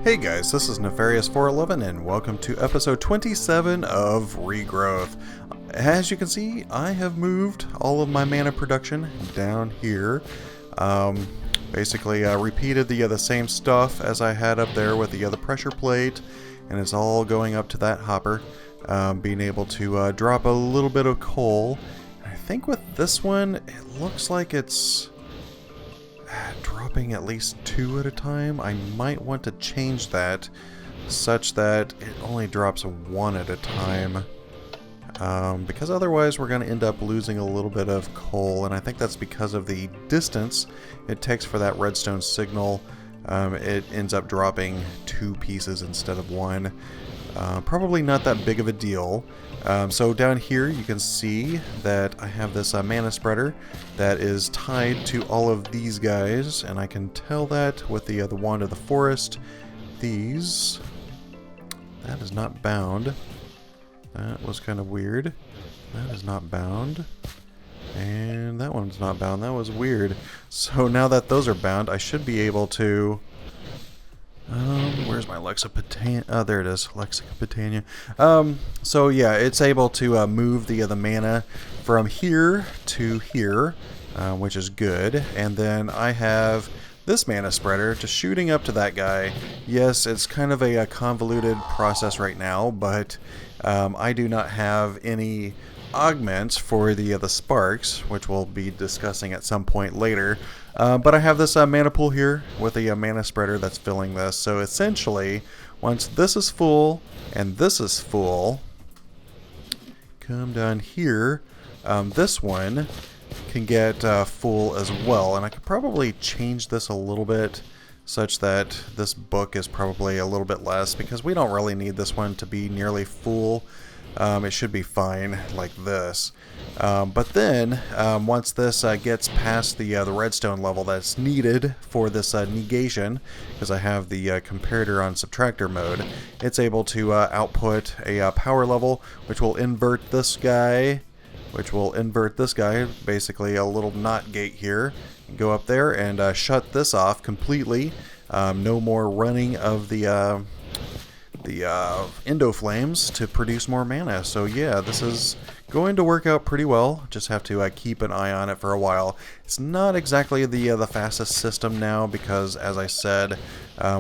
Hey guys, this is Nefarious411 and welcome to episode 27 of Regrowth. As you can see, I have moved all of my mana production down here. Basically repeated the same stuff as I had up there with the other pressure plate, and it's all going up to that hopper, being able to drop a little bit of coal. I think with this one, it looks like it's dropping at least 2 at a time. I might want to change that such that it only drops 1 at a time, because otherwise we're going to end up losing a little bit of coal, and I think that's because of the distance it takes for that redstone signal. It ends up dropping 2 pieces instead of 1. Probably not that big of a deal. So down here you can see that I have this mana spreader that is tied to all of these guys, and I can tell that with the wand of the forest. That is not bound. That was kind of weird. That is not bound. And that one's not bound. That was weird. So now that those are bound, I should be able to... where's my Lexipetania? Oh, there it is, Lexipetania. So yeah, it's able to move the mana from here to here, which is good. And then I have this mana spreader just shooting up to that guy. Yes, it's kind of a convoluted process right now, but I do not have any augments for the sparks, which we'll be discussing at some point later. But I have this mana pool here with a mana spreader that's filling this. So essentially, once this is full and this is full, come down here, this one can get full as well. And I could probably change this a little bit such that this book is probably a little bit less, because we don't really need this one to be nearly full. It should be fine like this. But then, once this gets past the redstone level that's needed for this negation, because I have the comparator on subtractor mode, it's able to output a power level, which will invert this guy, basically a little NOT gate here. Go up there and shut this off completely. No more running of the endo flames to produce more mana. So yeah, this is going to work out pretty well. Just have to keep an eye on it for a while. It's not exactly the fastest system now, because as I said,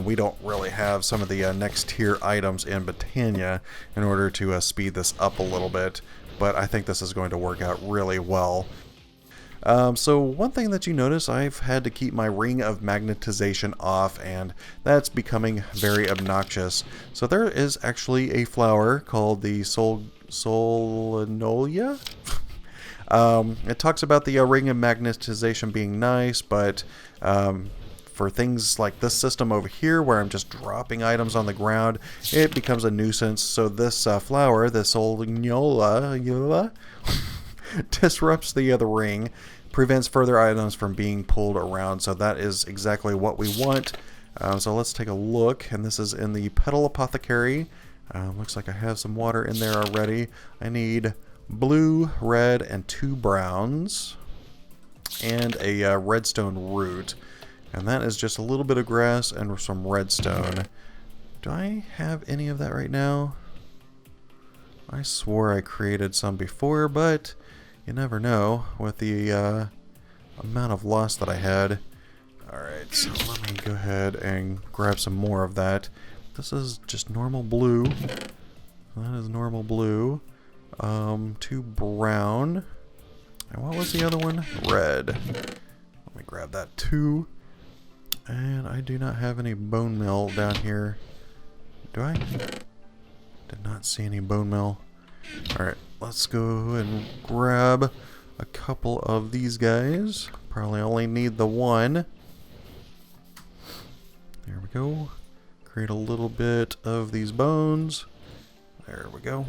we don't really have some of the next tier items in Botania in order to speed this up a little bit, but I think this is going to work out really well. So one thing that you notice, I've had to keep my ring of magnetization off, and that's becoming very obnoxious. So there is actually a flower called the Solanolia. It talks about the ring of magnetization being nice, but for things like this system over here, where I'm just dropping items on the ground, it becomes a nuisance. So this flower, this Solanolia, disrupts the ring, prevents further items from being pulled around. So that is exactly what we want. So let's take a look, and this is in the Petal Apothecary. Looks like I have some water in there already. I need blue, red, and 2 browns, and a redstone root. And that is just a little bit of grass and some redstone. Do I have any of that right now? I swore I created some before, but you never know with the amount of loss that I had. Alright, so let me go ahead and grab some more of that. This is just normal blue. That is normal blue. 2 brown. And what was the other one? Red. Let me grab that too. And I do not have any bone meal down here. Do I? Did not see any bone meal. Alright, let's go and grab a couple of these guys. Probably only need the 1. There we go. Create a little bit of these bones. There we go.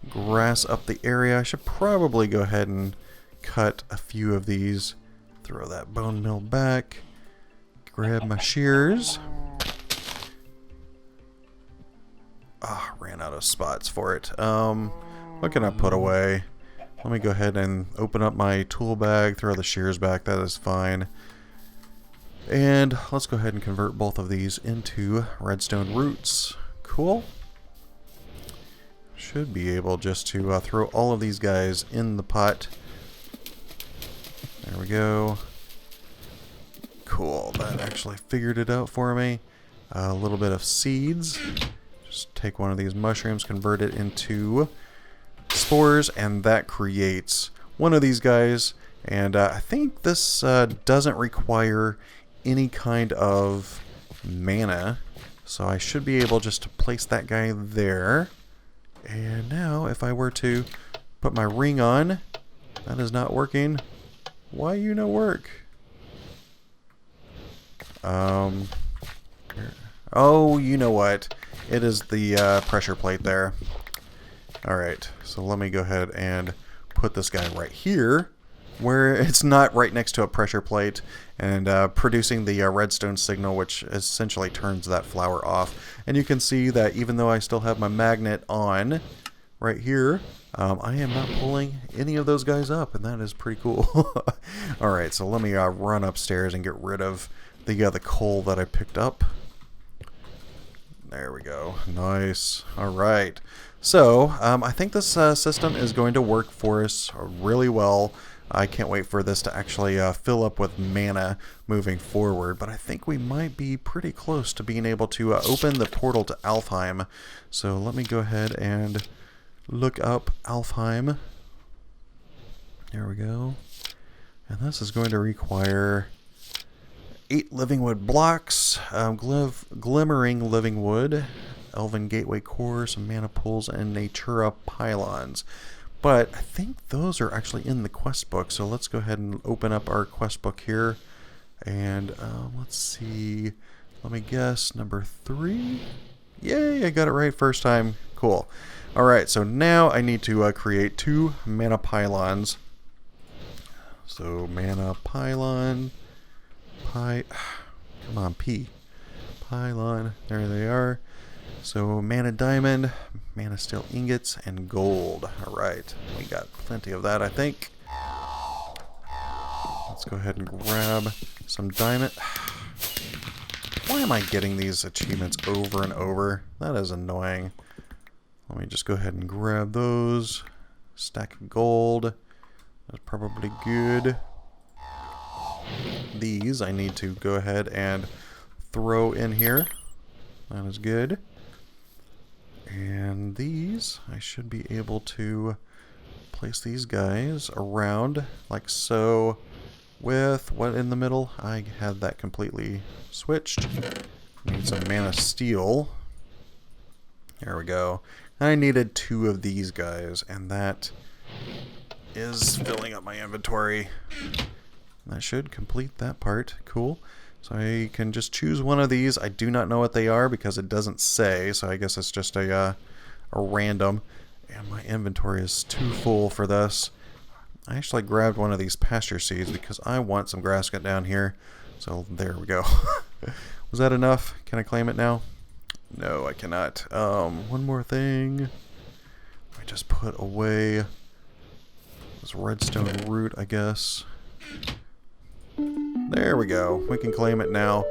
Grass up the area. I should probably go ahead and cut a few of these. Throw that bone meal back. Grab my shears. Ran out of spots for it. What can I put away? Let me go ahead and open up my tool bag, throw the shears back. That is fine. And let's go ahead and convert both of these into redstone roots. Cool. Should be able just to throw all of these guys in the pot. There we go. Cool. That actually figured it out for me. A little bit of seeds. Just take one of these mushrooms, convert it into spores, and that creates one of these guys. And I think this doesn't require any kind of mana, so I should be able just to place that guy there. And now if I were to put my ring on, that is not working. Why you no work? Oh, you know what? It is the pressure plate there. Alright, so let me go ahead and put this guy right here, where it's not right next to a pressure plate, and producing the redstone signal, which essentially turns that flower off. And you can see that even though I still have my magnet on right here, I am not pulling any of those guys up, and that is pretty cool. Alright, so let me run upstairs and get rid of the coal that I picked up. There we go. Nice. Alright. So, I think this system is going to work for us really well. I can't wait for this to actually fill up with mana moving forward, but I think we might be pretty close to being able to open the portal to Alfheim. So let me go ahead and look up Alfheim. There we go. And this is going to require 8 living wood blocks, glimmering living wood, elven gateway core, some mana pools, and natura pylons. But I think those are actually in the quest book, so let's go ahead and open up our quest book here. And let's see, let me guess, number 3? Yay, I got it right first time. Cool. Alright, so now I need to create 2 mana pylons. So mana pylon, come on, P. Pylon, there they are. So mana diamond, mana steel ingots, and gold. Alright, we got plenty of that, I think. Let's go ahead and grab some diamond. Why am I getting these achievements over and over? That is annoying. Let me just go ahead and grab those. Stack of gold. That's probably good. These I need to go ahead and throw in here. That is good. And these, I should be able to place these guys around like so. With what in the middle? I had that completely switched. Need some mana steel. There we go. I needed 2 of these guys, and that is filling up my inventory. That should complete that part. Cool. So I can just choose one of these. I do not know what they are because it doesn't say, so I guess it's just a random. And my inventory is too full for this. I actually grabbed one of these pasture seeds because I want some grass cut down here. So there we go. Was that enough? Can I claim it now? No, I cannot. One more thing. I just put away this redstone root, I guess. There we go. We can claim it now.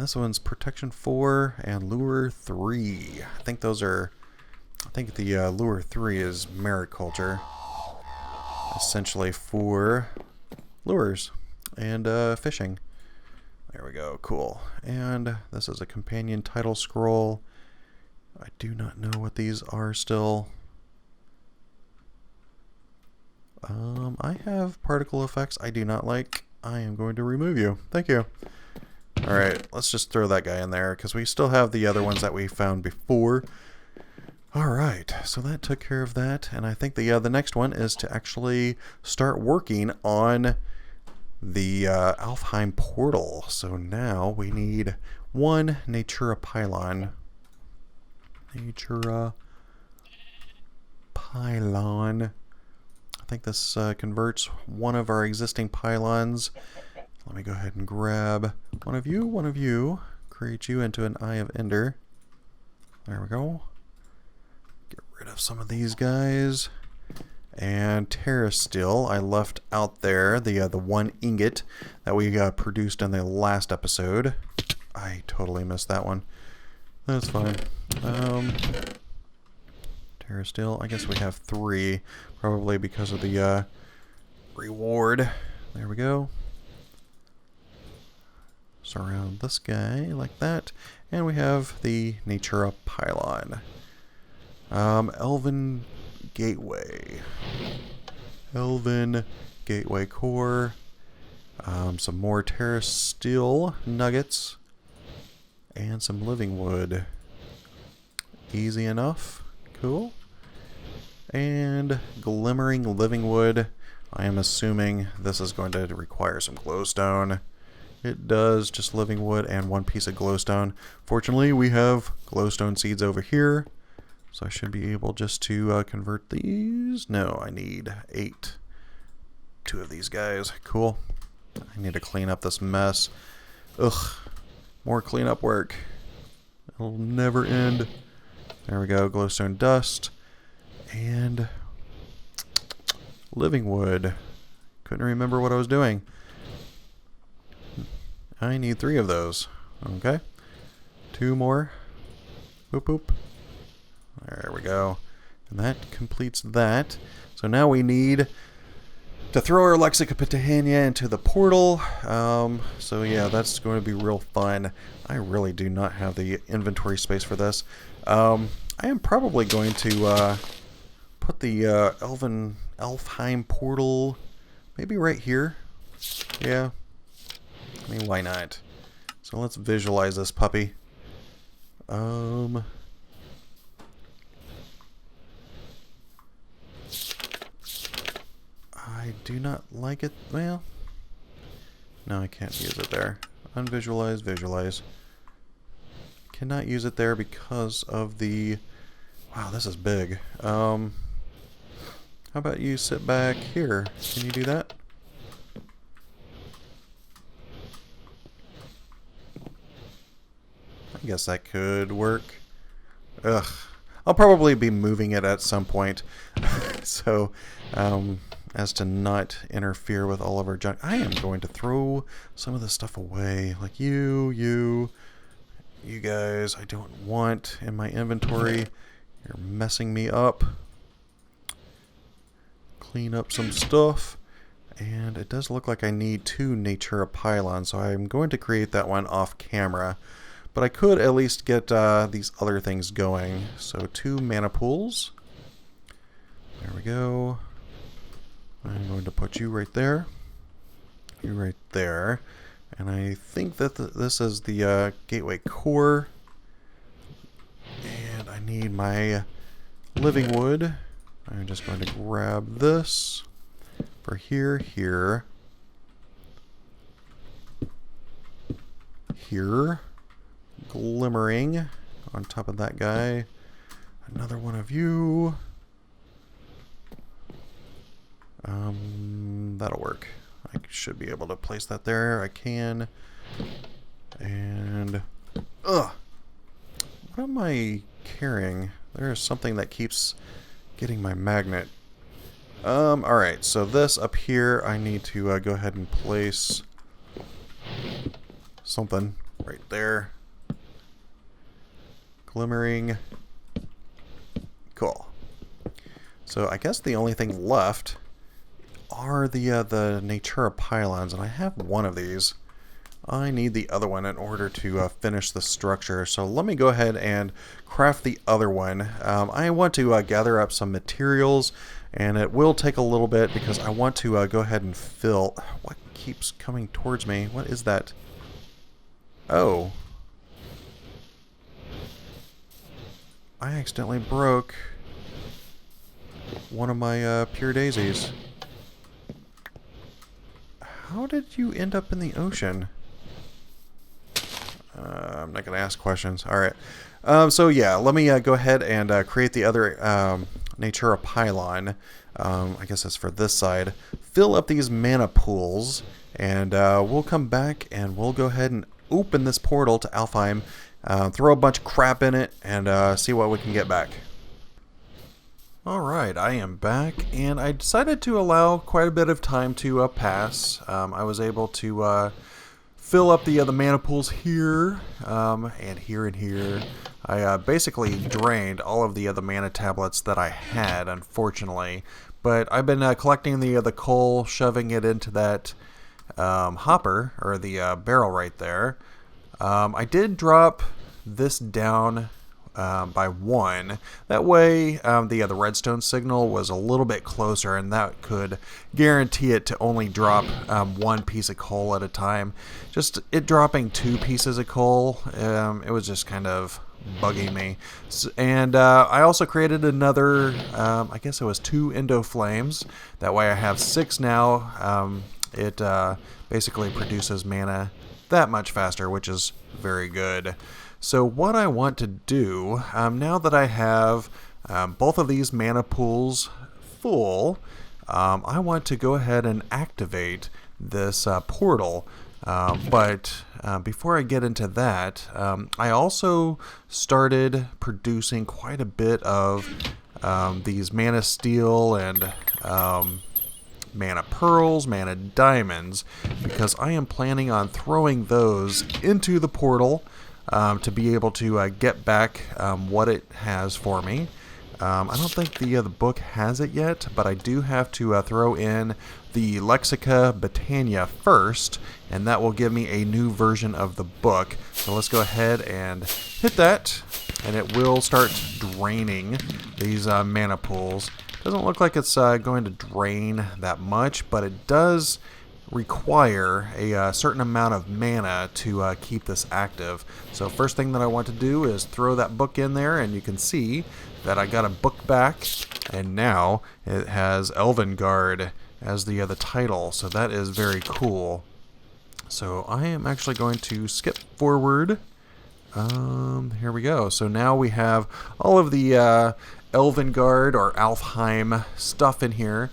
This one's protection 4 and lure 3. I think those are... I think the lure 3 is mariculture. Essentially for lures and fishing. There we go. Cool. And this is a companion title scroll. I do not know what these are still. I have particle effects I do not like. I am going to remove you. Thank you. Alright, let's just throw that guy in there because we still have the other ones that we found before. Alright, so that took care of that, and I think the next one is to actually start working on the Alfheim portal. So now we need 1 natura pylon. Natura pylon. I think this converts one of our existing pylons. Let me go ahead and grab one of you, create you into an Eye of Ender. There we go. Get rid of some of these guys. And Terra Steel, I left out there the one ingot that we produced in the last episode. I totally missed that one. That's fine. Terra Steel, I guess we have 3, probably because of the reward. There we go. Surround this guy like that. And we have the Natura Pylon. Elven Gateway. Elven Gateway Core. Some more Terra Steel nuggets. And some living wood. Easy enough. Cool. And glimmering living wood. I am assuming this is going to require some glowstone. It does, just living wood and 1 piece of glowstone. Fortunately, we have glowstone seeds over here. So I should be able just to convert these. No, I need 8. 2 of these guys. Cool. I need to clean up this mess. Ugh. More cleanup work. It'll never end. There we go. Glowstone dust. And living wood. Couldn't remember what I was doing. I need 3 of those. Okay. 2 more. Boop boop. There we go. And that completes that. So now we need to throw our Lexicopitania into the portal. So yeah, that's going to be real fun. I really do not have the inventory space for this. I am probably going to put the Alfheim portal maybe right here. Yeah. I mean, why not? So let's visualize this puppy. I do not like it. Well, no, I can't use it there. Unvisualize, visualize. Cannot use it there because of the... Wow, this is big. How about you sit back here? Can you do that? I guess that could work. Ugh. I'll probably be moving it at some point. So, as to not interfere with all of our junk, I am going to throw some of this stuff away. Like you guys, I don't want in my inventory. You're messing me up. Clean up some stuff. And it does look like I need 2 Natura pylons, so I'm going to create that one off camera. But I could at least get these other things going. So 2 mana pools. There we go. I'm going to put you right there. You right there. And I think that this is the gateway core. And I need my living wood. I'm just going to grab this for here. Glimmering on top of that guy. Another one of you. That'll work. I should be able to place that there. I can. And what am I carrying? There's something that keeps getting my magnet. Alright, so this up here, I need to go ahead and place something right there. Glimmering. Cool. So I guess the only thing left are the Natura pylons, and I have one of these. I need the other one in order to finish the structure. So let me go ahead and craft the other one. I want to gather up some materials, and it will take a little bit because I want to go ahead and fill... What keeps coming towards me? What is that? Oh. I accidentally broke one of my pure daisies. How did you end up in the ocean? I'm not going to ask questions. Alright. So yeah, let me go ahead and create the other Natura pylon. I guess that's for this side. Fill up these mana pools, and we'll come back and we'll go ahead and open this portal to Alfheim. Throw a bunch of crap in it and see what we can get back. Alright, I am back, and I decided to allow quite a bit of time to pass. I was able to fill up the mana pools here, and here and here. I basically drained all of the mana tablets that I had, unfortunately. But I've been collecting the coal, shoving it into that hopper, or the barrel right there. I did drop this down by 1. That way the redstone signal was a little bit closer, and that could guarantee it to only drop 1 piece of coal at a time. Just it dropping 2 pieces of coal, it was just kind of bugging me. And I also created another, I guess it was 2 Endo Flames. That way I have 6 now. It basically produces mana that much faster, which is very good. So what I want to do, now that I have both of these mana pools full, I want to go ahead and activate this portal. But before I get into that, I also started producing quite a bit of these mana steel and mana pearls, mana diamonds, because I am planning on throwing those into the portal to be able to get back what it has for me. I don't think the book has it yet, but I do have to throw in the Lexica Britannia first, and that will give me a new version of the book. So let's go ahead and hit that, and it will start draining these mana pools. Doesn't look like it's going to drain that much, but it does require a certain amount of mana to keep this active. So first thing that I want to do is throw that book in there, and you can see that I got a book back, and now it has Elven Guard as the title, so that is very cool. So I am actually going to skip forward. Here we go. So now we have all of the Elven Guard or Alfheim stuff in here.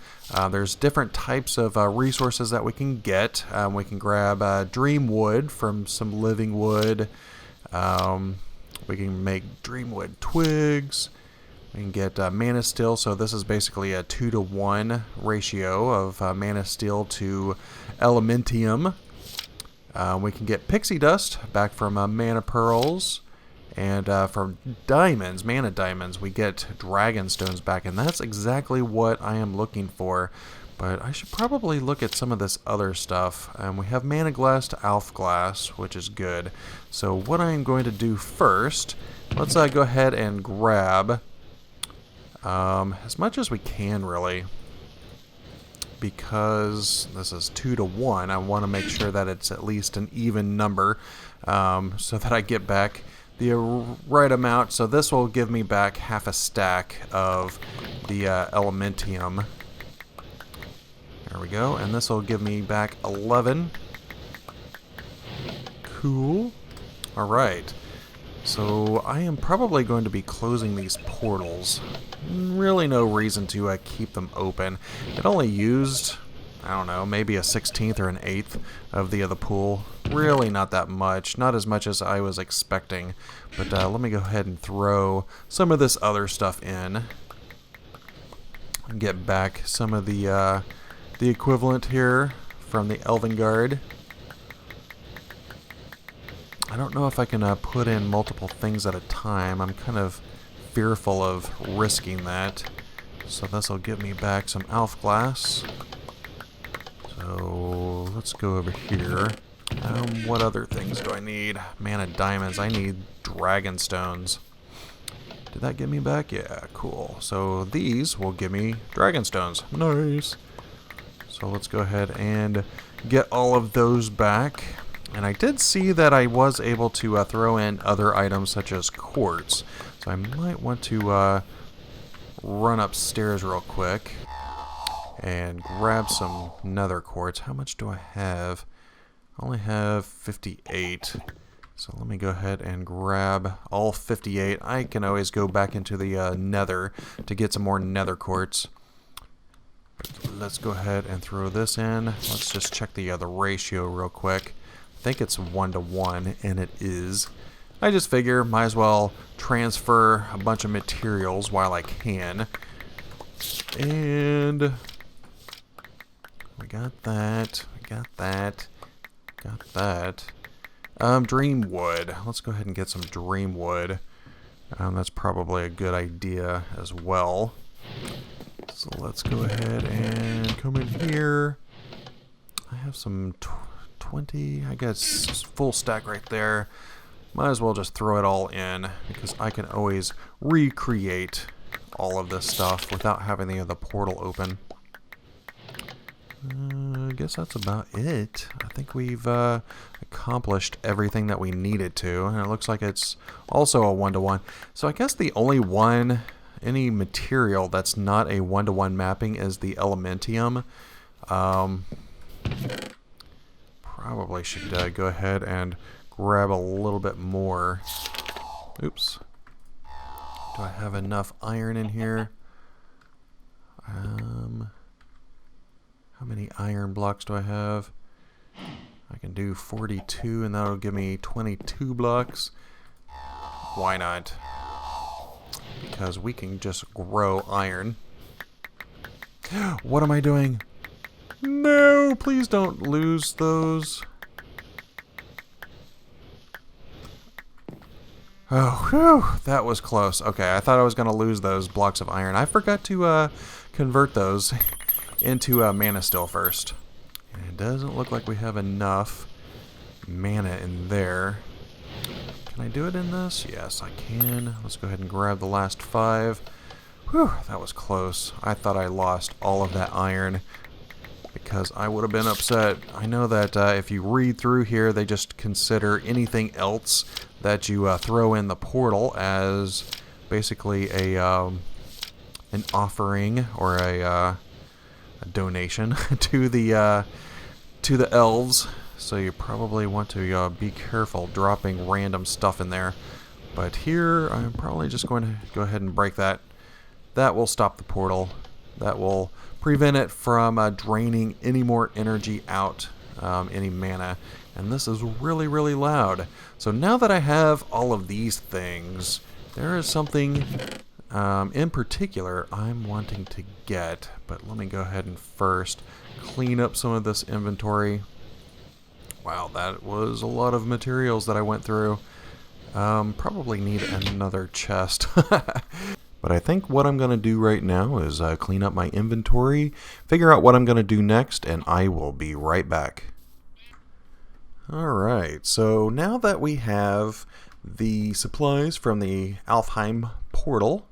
There's different types of resources that we can get. We can grab dream wood from some living wood. We can make dream wood twigs. We can get mana steel. So this is basically a 2-to-1 ratio of mana steel to elementium. We can get pixie dust back from mana pearls. And from diamonds, mana diamonds, we get dragon stones back, and that's exactly what I am looking for. But I should probably look at some of this other stuff. We have mana glass to alf glass, which is good. So what I am going to do first, let's go ahead and grab as much as we can, really, because this is 2-to-1. I want to make sure that it's at least an even number, so that I get back the right amount. So this will give me back half a stack of the elementium. There we go. And this will give me back 11. Cool. Alright. So I am probably going to be closing these portals. Really no reason to keep them open. It only used, I don't know, maybe a 16th or an 8th of the pool. Really not that much. Not as much as I was expecting. But let me go ahead and throw some of this other stuff in. Get back some of the equivalent here from the Elven Guard. I don't know if I can put in multiple things at a time. I'm kind of fearful of risking that. So this will give me back some Alf Glass. So let's go over here. What other things do I need? Mana diamonds. I need dragon stones. Did that give me back? Yeah, cool. So these will give me dragon stones. Nice. So let's go ahead and get all of those back. And I did see that I was able to throw in other items such as quartz. So I might want to run upstairs real quick and grab some nether quartz. How much do I have? I only have 58. So let me go ahead and grab all 58. I can always go back into the nether to get some more nether quartz. Let's go ahead and throw this in. Let's just check the ratio real quick. I think it's 1-to-1, and it is. I just figure might as well transfer a bunch of materials while I can. And we got that. Got that. Dream wood. Let's go ahead and get some dream wood. That's probably a good idea as well. So let's go ahead and come in here. I have some 20, I guess, full stack right there. Might as well just throw it all in, because I can always recreate all of this stuff without having the portal open. I guess that's about it. I think we've accomplished everything that we needed to, and it looks like it's also a one-to-one. So I guess the only any material that's not a one-to-one mapping is the elementium. Probably should go ahead and grab a little bit more. Oops. Do I have enough iron in here? How many iron blocks do I have? I can do 42, and that'll give me 22 blocks. Why not? Because we can just grow iron. What am I doing? No, please don't lose those. Oh, whew, that was close. Okay, I thought I was going to lose those blocks of iron. I forgot to convert those into mana still first. And it doesn't look like we have enough mana in there. Can I do it in this? Yes, I can. Let's go ahead and grab the last 5. Whew, that was close. I thought I lost all of that iron, because I would have been upset. I know that if you read through here, they just consider anything else that you throw in the portal as basically an offering or a donation to the elves. So you probably want to be careful dropping random stuff in there. But here, I'm probably just going to go ahead and break that. That will stop the portal. That will prevent it from draining any more energy out, any mana. And this is really, really loud. So now that I have all of these things, there is something in particular I'm wanting to get. But let me go ahead and first clean up some of this inventory. Wow, that was a lot of materials that I went through. Probably need another chest. But I think what I'm going to do right now is clean up my inventory, figure out what I'm going to do next, and I will be right back. Alright, so now that we have the supplies from the Alfheim portal,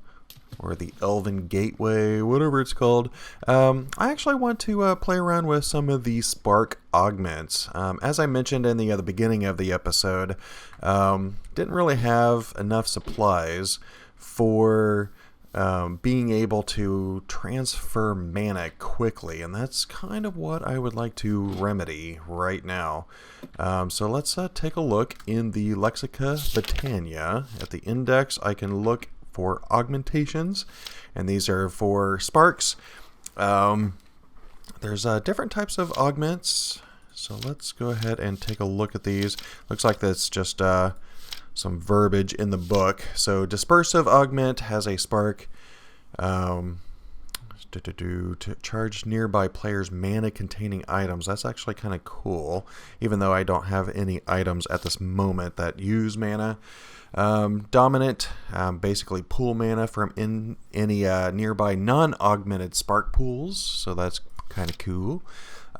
or the Elven Gateway, whatever it's called, I actually want to play around with some of the spark augments. As I mentioned in the beginning of the episode, didn't really have enough supplies for being able to transfer mana quickly, and that's kind of what I would like to remedy right now. So let's take a look in the Lexica Britannia. At the index, I can look for augmentations, and these are for sparks. There's different types of augments, so let's go ahead and take a look at these. Looks like that's just some verbiage in the book. So dispersive augment has a spark to charge nearby players mana containing items. That's actually kind of cool, even though I don't have any items at this moment that use mana. Dominant, basically pool mana from any nearby non-augmented spark pools, so that's kind of cool.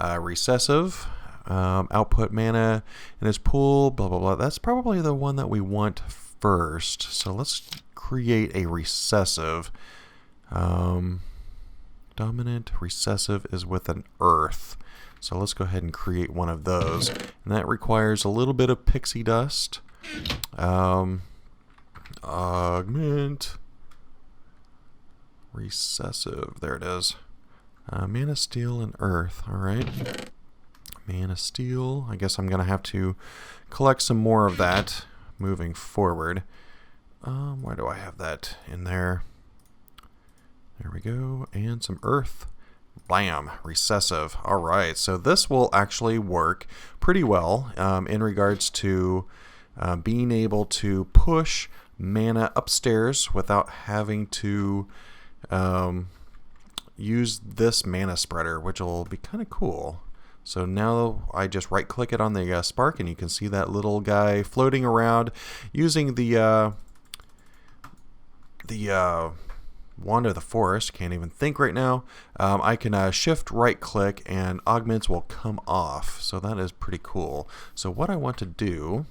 Recessive, output mana in his pool, blah blah blah. That's probably the one that we want first, so let's create a recessive. Dominant recessive is with an earth, so let's go ahead and create one of those, and that requires a little bit of pixie dust. Augment recessive, there it is. Mana steel and earth. Alright, mana steel. I guess I'm gonna have to collect some more of that moving forward. Why do I have that in there? There we go. And some earth. Blam, recessive. Alright, so this will actually work pretty well in regards to being able to push mana upstairs without having to use this mana spreader, which will be kind of cool. So now I just right click it on the spark, and you can see that little guy floating around using the Wand of the Forest. Can't even think right now. I can shift right click and augments will come off. So that is pretty cool. So what I want to do,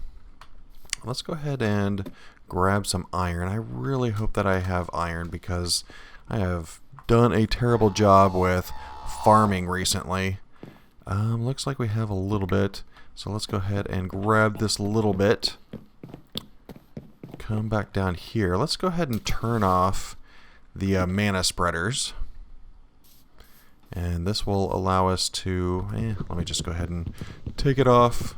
let's go ahead and grab some iron. I really hope that I have iron because I have done a terrible job with farming recently. Looks like we have a little bit, so let's go ahead and grab this little bit. Come back down here. Let's go ahead and turn off the mana spreaders. And this will allow us to, let me just go ahead and take it off.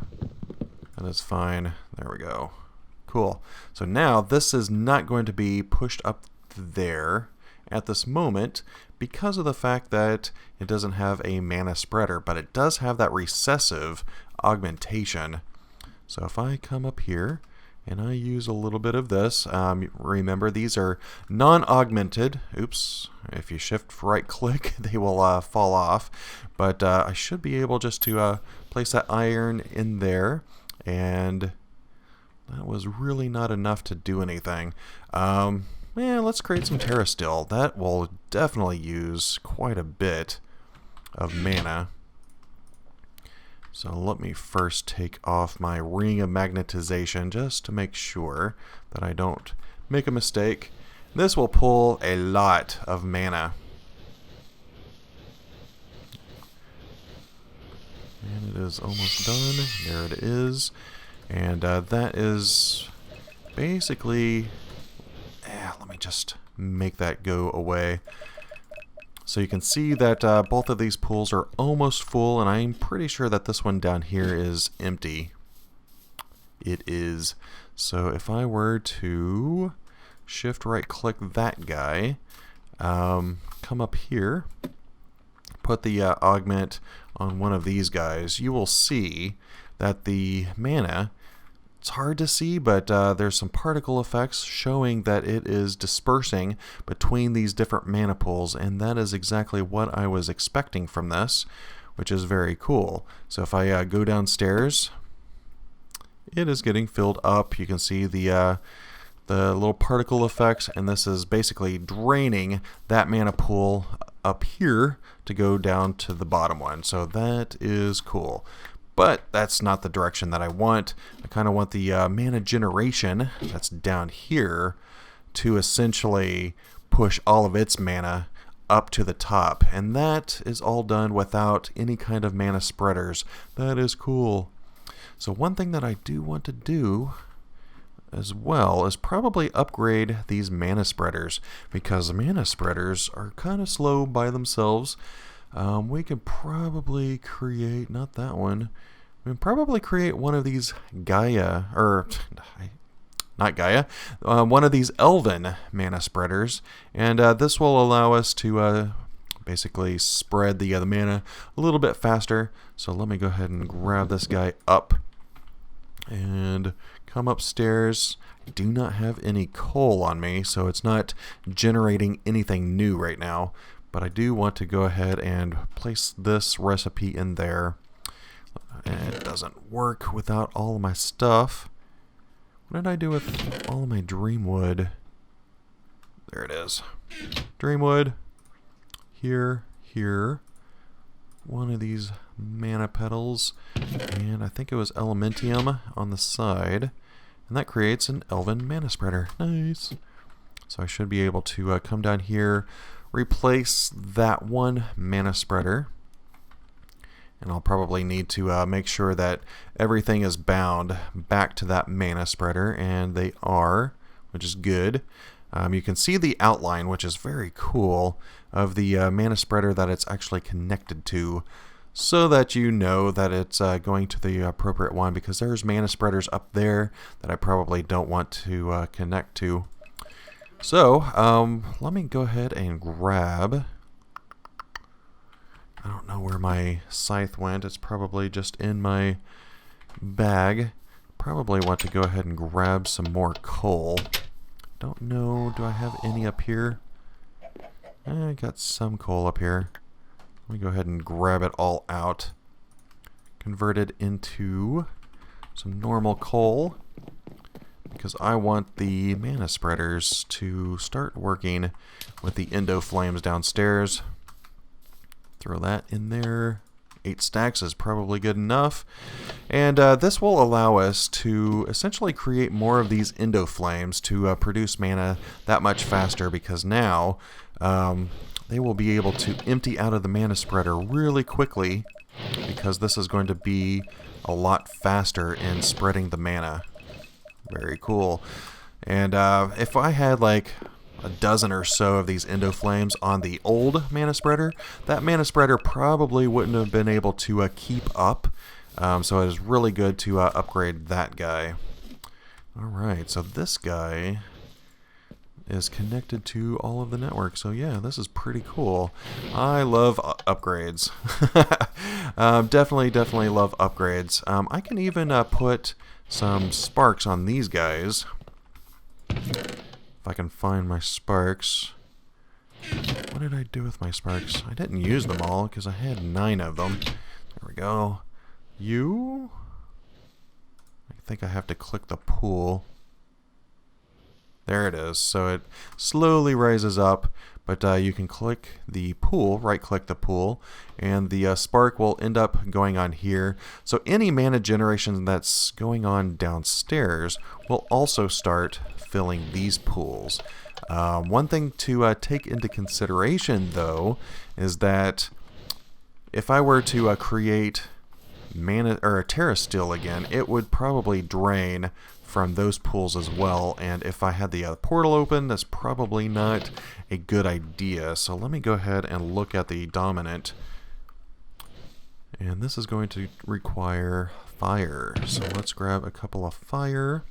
And it's fine. There we go. Cool. So now this is not going to be pushed up there at this moment because of the fact that it doesn't have a mana spreader, but it does have that recessive augmentation. So if I come up here and I use a little bit of this, remember these are non-augmented. Oops, if you shift right click they will fall off, but I should be able just to place that iron in there, and that was really not enough to do anything. Let's create some Terra Steel. That will definitely use quite a bit of mana. So let me first take off my Ring of Magnetization just to make sure that I don't make a mistake. This will pull a lot of mana. And it is almost done. There it is. And that is basically... let me just make that go away. So you can see that both of these pools are almost full, and I'm pretty sure that this one down here is empty. It is. So if I were to shift right click that guy, come up here, put the augment on one of these guys, you will see that the mana, it's hard to see, but there's some particle effects showing that it is dispersing between these different mana pools, and that is exactly what I was expecting from this, which is very cool. So if I go downstairs, it is getting filled up. You can see the little particle effects, and this is basically draining that mana pool up here to go down to the bottom one. So that is cool. But that's not the direction that I want. I kind of want the mana generation that's down here to essentially push all of its mana up to the top. And that is all done without any kind of mana spreaders. That is cool. So one thing that I do want to do as well is probably upgrade these mana spreaders, because mana spreaders are kind of slow by themselves. We could probably create, not that one, we can probably create one of these Gaia, or not Gaia, one of these elven mana spreaders, and this will allow us to basically spread the mana a little bit faster. So let me go ahead and grab this guy up and come upstairs. I do not have any coal on me, so it's not generating anything new right now. But I do want to go ahead and place this recipe in there. And it doesn't work without all of my stuff. What did I do with all of my dream wood? There it is. Dream wood. Here. One of these mana petals. And I think it was elementium on the side. And that creates an elven mana spreader. Nice. So I should be able to come down here, replace that one mana spreader, and I'll probably need to make sure that everything is bound back to that mana spreader, and they are, which is good. You can see the outline, which is very cool, of the mana spreader that it's actually connected to, so that you know that it's going to the appropriate one, because there's mana spreaders up there that I probably don't want to connect to. So, let me go ahead and grab, I don't know where my scythe went, it's probably just in my bag. Probably want to go ahead and grab some more coal. Don't know, do I have any up here? I got some coal up here. Let me go ahead and grab it all out. Convert it into some normal coal, because I want the mana spreaders to start working with the endo flames downstairs. Throw that in there. 8 stacks is probably good enough. And this will allow us to essentially create more of these endo flames to produce mana that much faster, because now they will be able to empty out of the mana spreader really quickly, because this is going to be a lot faster in spreading the mana. Very cool. And if I had like a dozen or so of these endo flames on the old mana spreader, that mana spreader probably wouldn't have been able to keep up. So it is really good to upgrade that guy. Alright, so this guy is connected to all of the network. So yeah, this is pretty cool. I love upgrades. Definitely love upgrades. I can even put some sparks on these guys. If I can find my sparks. What did I do with my sparks? I didn't use them all because I had 9 of them. There we go. I think I have to click the pool. There it is. So it slowly rises up, but you can click the pool, right-click the pool, and the spark will end up going on here. So any mana generation that's going on downstairs will also start filling these pools. One thing to take into consideration, though, is that if I were to create mana or a Terra Steel again, it would probably drain from those pools as well, and if I had the portal open, that's probably not a good idea. So let me go ahead and look at the dominant, and this is going to require fire. So let's grab a couple of fire,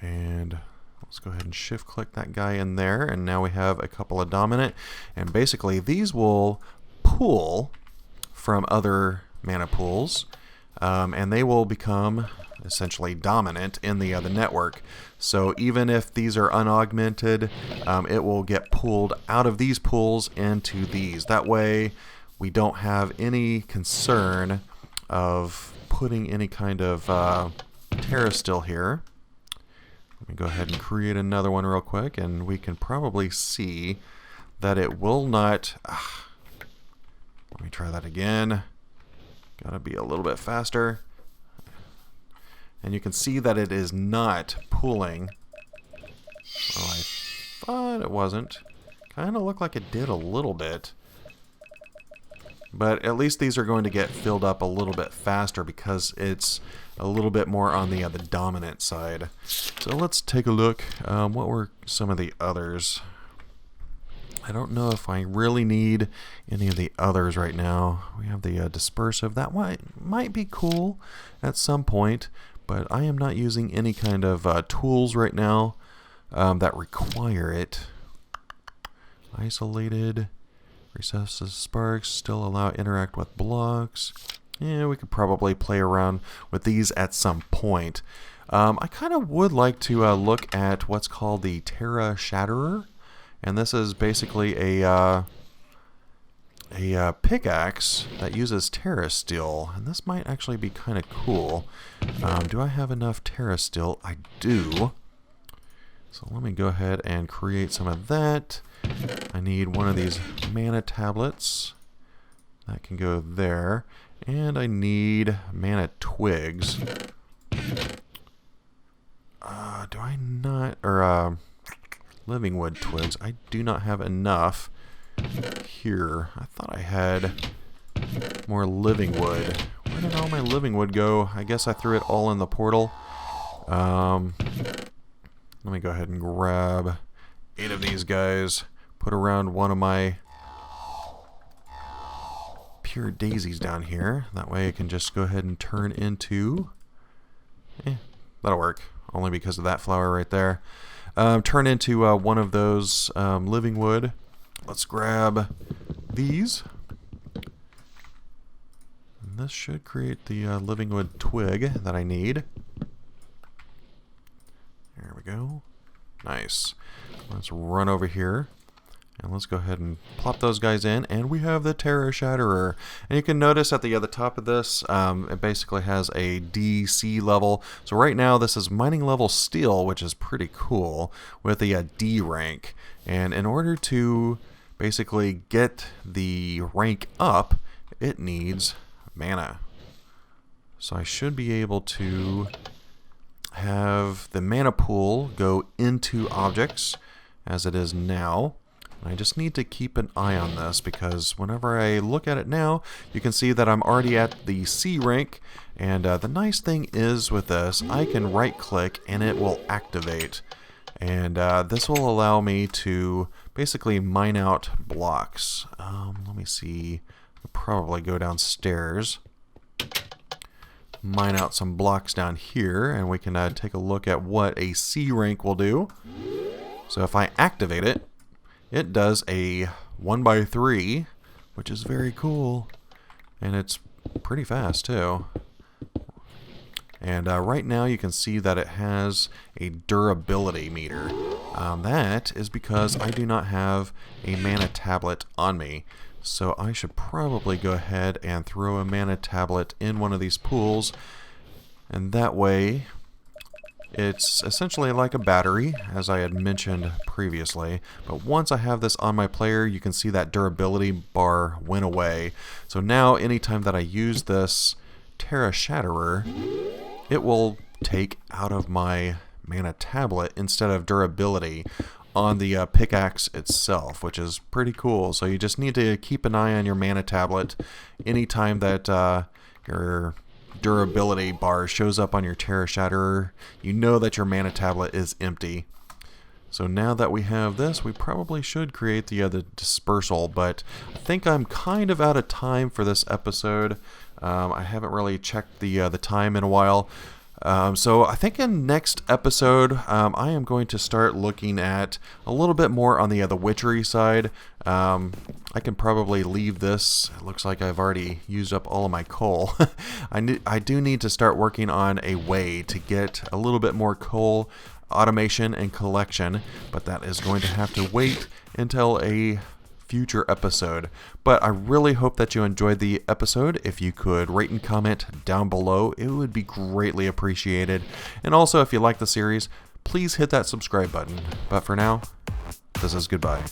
and let's go ahead and shift click that guy in there, and now we have a couple of dominant, and basically these will pool from other mana pools, and they will become essentially dominant in the other network. So even if these are unaugmented, it will get pulled out of these pools into these. That way we don't have any concern of putting any kind of Terra Steel here. Let me go ahead and create another one real quick, and we can probably see that it will not... let me try that again. Gotta be a little bit faster. And you can see that it is not pooling. Oh, I thought it wasn't. Kind of looked like it did a little bit. But at least these are going to get filled up a little bit faster because it's a little bit more on the dominant side. So let's take a look. What were some of the others? I don't know if I really need any of the others right now. We have the dispersive. That might be cool at some point, but I am not using any kind of tools right now that require it. Isolated, recessive sparks, still allow interact with blocks. Yeah, we could probably play around with these at some point. I kind of would like to look at what's called the Terra Shatterer. And this is basically a pickaxe that uses Terra Steel, and this might actually be kind of cool. Do I have enough Terra Steel? I do. So let me go ahead and create some of that. I need one of these mana tablets. That can go there. And I need mana twigs. Do I not... Or, living wood twigs. I do not have enough here. I thought I had more living wood. Where did all my living wood go? I guess I threw it all in the portal. Let me go ahead and grab 8 of these guys. Put around one of my pure daisies down here. That way I can just go ahead and turn into... that'll work. Only because of that flower right there. Turn into one of those living wood. Let's grab these. And this should create the living wood twig that I need. There we go. Nice. Let's run over here. And let's go ahead and plop those guys in, and we have the Terra Shatterer. And you can notice at the top of this, it basically has a DC level. So right now this is mining level steel, which is pretty cool, with a D rank. And in order to basically get the rank up, it needs mana. So I should be able to have the mana pool go into objects as it is now. I just need to keep an eye on this, because whenever I look at it now, you can see that I'm already at the C rank. And the nice thing is with this, I can right click and it will activate. And this will allow me to basically mine out blocks. Let me see, I'll probably go downstairs, mine out some blocks down here, and we can take a look at what a C rank will do. So if I activate it, it does a 1x3, which is very cool, and it's pretty fast too. And right now you can see that it has a durability meter. That is because I do not have a mana tablet on me. So I should probably go ahead and throw a mana tablet in one of these pools, and that way it's essentially like a battery, as I had mentioned previously. But once I have this on my player, you can see that durability bar went away. So now anytime that I use this Terra Shatterer, it will take out of my mana tablet instead of durability on the pickaxe itself, which is pretty cool. So you just need to keep an eye on your mana tablet anytime that your durability bar shows up on your Terra Shatterer. You know that your mana tablet is empty. So now that we have this, we probably should create the dispersal, but I think I'm kind of out of time for this episode. I haven't really checked the time in a while. So I think in next episode, I am going to start looking at a little bit more on the witchery side. I can probably leave this. It looks like I've already used up all of my coal. I do need to start working on a way to get a little bit more coal automation and collection, but that is going to have to wait until a future episode. But I really hope that you enjoyed the episode. If you could rate and comment down below, it would be greatly appreciated. And also, if you like the series, please hit that subscribe button. But for now, this is goodbye.